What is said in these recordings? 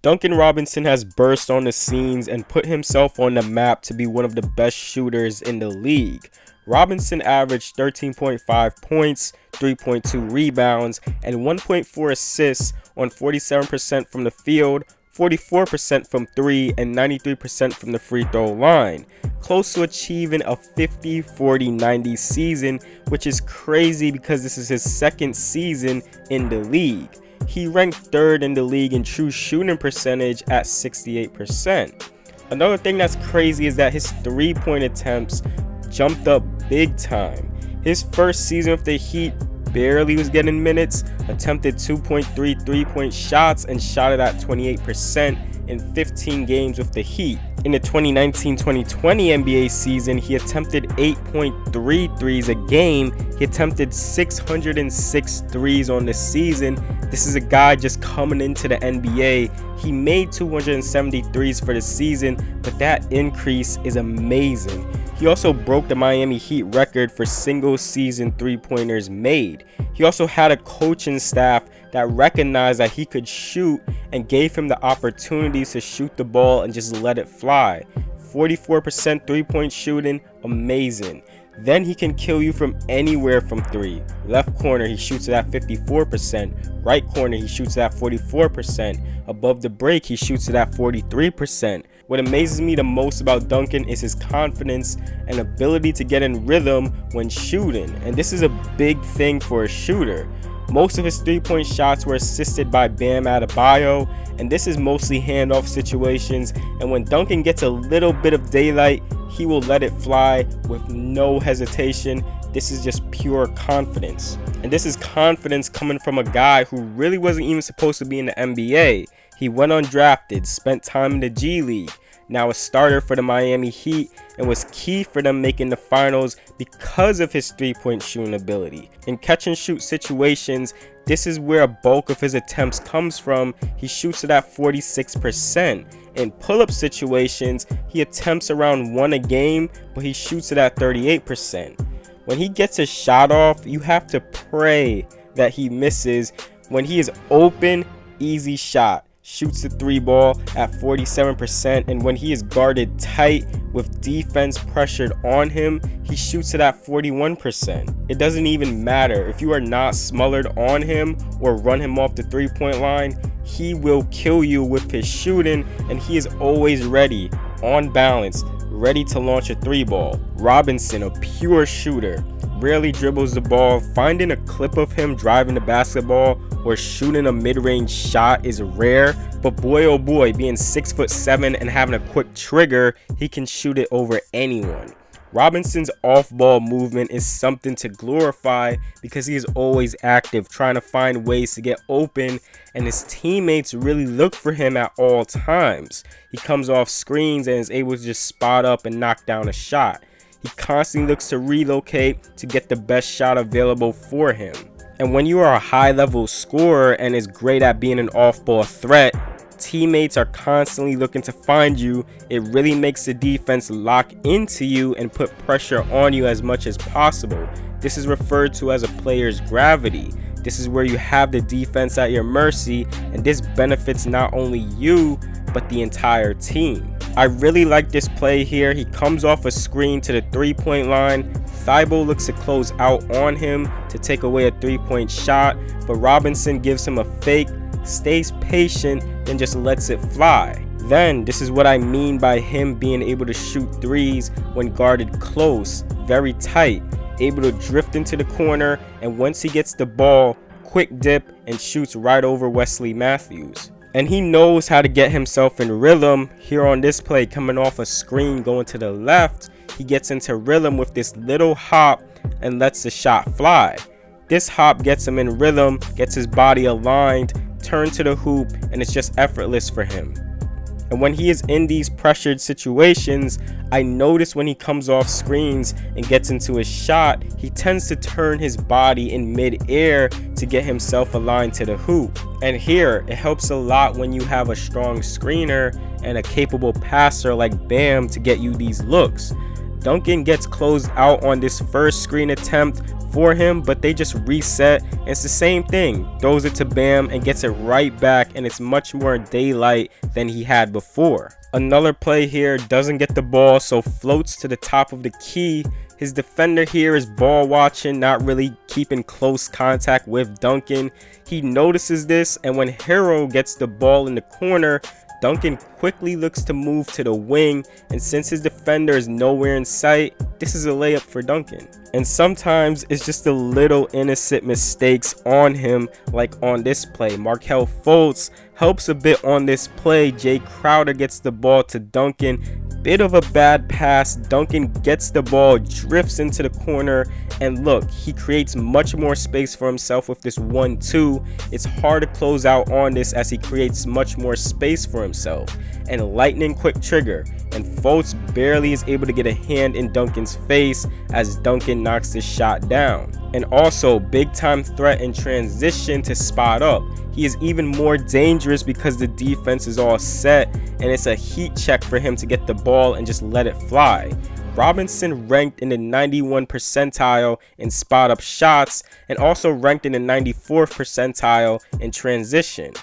Duncan Robinson has burst on the scenes and put himself on the map to be one of the best shooters in the league. Robinson averaged 13.5 points, 3.2 rebounds, and 1.4 assists on 47% from the field, 44% from 3, and 93% from the free throw line, close to achieving a 50-40-90 season, which is crazy because this is his second season in the league. He ranked third in the league in true shooting percentage at 68%. Another thing that's crazy is that his three-point attempts jumped up big time. His first season with the Heat barely was getting minutes, attempted 2.3 three-point shots and shot it at 28% in 15 games with the Heat. In the 2019-2020 NBA season, he attempted 8.3 threes a game. He attempted 606 threes on the season. This is a guy just coming into the NBA. He made 270 threes for the season, but that increase is amazing. He also broke the Miami Heat record for single season three-pointers made. He also had a coaching staff that recognized that he could shoot and gave him the opportunities to shoot the ball and just let it fly. 44% three-point shooting, amazing. Then he can kill you from anywhere from 3. Left corner, he shoots it at 54%. Right corner, he shoots it at 44%. Above the break, he shoots it at 43%. What amazes me the most about Duncan is his confidence and ability to get in rhythm when shooting. And this is a big thing for a shooter. Most of his three-point shots were assisted by Bam Adebayo, and this is mostly handoff situations. And when Duncan gets a little bit of daylight, he will let it fly with no hesitation. This is just pure confidence. And this is confidence coming from a guy who really wasn't even supposed to be in the NBA. He went undrafted, spent time in the G League, now a starter for the Miami Heat, and was key for them making the finals because of his three-point shooting ability. In catch and shoot situations, this is where a bulk of his attempts comes from. He shoots it at 46%. In pull-up situations, he attempts around 1 a game, but he shoots it at 38%. When he gets a shot off, you have to pray that he misses. When he is open, easy shot. Shoots the 3 ball at 47%, and when he is guarded tight with defense pressured on him, he shoots it at 41%. It doesn't even matter if you are not smothered on him or run him off the 3-point line. He will kill you with his shooting, and he is always ready, on balance, ready to launch a 3 ball. Robinson, a pure shooter, rarely dribbles the ball. Finding a clip of him driving the basketball or shooting a mid-range shot is rare, but boy oh boy, being 6'7" and having a quick trigger, he can shoot it over anyone. Robinson's off-ball movement is something to glorify because he is always active, trying to find ways to get open, and his teammates really look for him at all times. He comes off screens and is able to just spot up and knock down a shot. He constantly looks to relocate to get the best shot available for him. And when you are a high-level scorer and is great at being an off-ball threat, teammates are constantly looking to find you. It really makes the defense lock into you and put pressure on you as much as possible. This is referred to as a player's gravity. This is where you have the defense at your mercy, and this benefits not only you, but the entire team. I really like this play here. He comes off a screen to the 3-point line. Thibault looks to close out on him to take away a 3-point shot, but Robinson gives him a fake, stays patient, and just lets it fly. Then, this is what I mean by him being able to shoot threes when guarded close, very tight, able to drift into the corner, and once he gets the ball, quick dip and shoots right over Wesley Matthews. And he knows how to get himself in rhythm. Here on this play, coming off a screen going to the left, he gets into rhythm with this little hop and lets the shot fly. This hop gets him in rhythm, gets his body aligned, turn to the hoop, and it's just effortless for him. And when he is in these pressured situations, I notice when he comes off screens and gets into his shot, he tends to turn his body in mid-air to get himself aligned to the hoop. And here, it helps a lot when you have a strong screener and a capable passer like Bam to get you these looks. Duncan gets closed out on this first screen attempt, for him, but they just reset. And it's the same thing. Throws it to Bam and gets it right back, and it's much more daylight than he had before. Another play here, doesn't get the ball, so floats to the top of the key. His defender here is ball watching, not really keeping close contact with Duncan. He notices this, and when Hero gets the ball in the corner, Duncan quickly looks to move to the wing, and since his defender is nowhere in sight, this is a layup for Duncan. And sometimes it's just the little innocent mistakes on him, like on this play. Markelle Fultz helps a bit on this play. Jay Crowder gets the ball to Duncan. Bit of a bad pass. Duncan gets the ball, drifts into the corner, and look, he creates much more space for himself with this 1-2. It's hard to close out on this as he creates much more space for himself. And lightning quick trigger, and Fultz barely is able to get a hand in Duncan's face as Duncan knocks this shot down. And also big time threat in transition to spot up. He is even more dangerous because the defense is all set, and it's a heat check for him to get the ball and just let it fly. Robinson ranked in the 91 percentile in spot up shots, and also ranked in the 94th percentile in transition.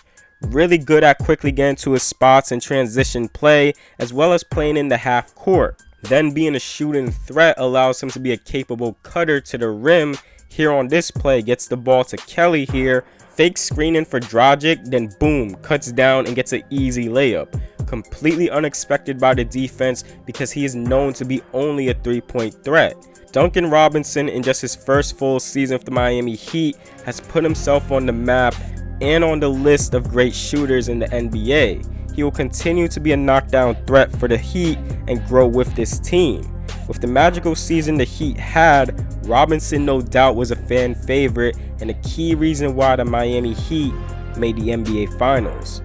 Really good at quickly getting to his spots in transition play, as well as playing in the half court. Then being a shooting threat allows him to be a capable cutter to the rim. Here on this play, gets the ball to Kelly here, fake screening for Dragic, then boom, cuts down and gets an easy layup. Completely unexpected by the defense because he is known to be only a 3-point threat. Duncan Robinson, in just his first full season with the Miami Heat, has put himself on the map and on the list of great shooters in the NBA. He will continue to be a knockdown threat for the Heat and grow with this team. With the magical season the Heat had, Robinson no doubt was a fan favorite and a key reason why the Miami Heat made the NBA Finals.